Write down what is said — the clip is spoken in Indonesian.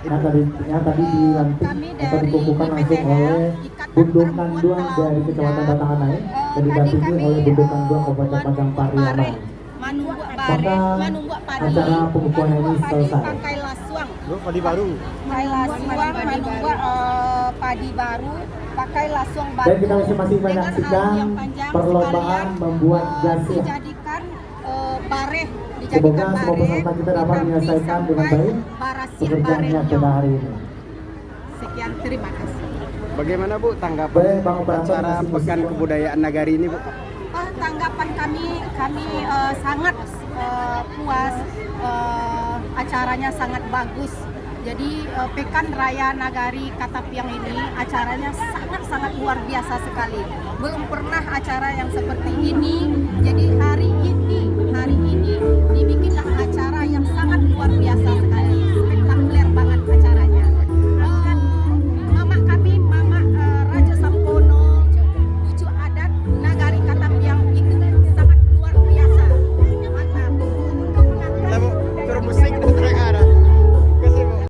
yang tadi dilantik atau dikukuhkan langsung oleh Bundung Kanduang dari Kecamatan Batangan Naik dan didampingi oleh Bundung Kanduang Kabupaten Padang Pariaman. Maka acara pengukuhan ini selesai. Pakai lasuang. Padi baru. Pakai lasuang, manungga padi baru, pakai lasuang baru. Dan kita masih menyaksikan perlombaan membuat gasing. Dijadikan bareh. Semoga semua peserta kita dapat menyelesaikan dengan baik pekerjaannya pada hari ini. Sekian, terima kasih. Bagaimana Bu tanggapan acara Pekan Kebudayaan Nagari ini Bu? Tanggapan kami sangat puas, acaranya sangat bagus. Jadi Pekan Raya Nagari Katapiang ini acaranya sangat luar biasa sekali. Belum pernah acara yang seperti ini. Jadi hari ini dibikinlah acara yang sangat luar biasa sekali.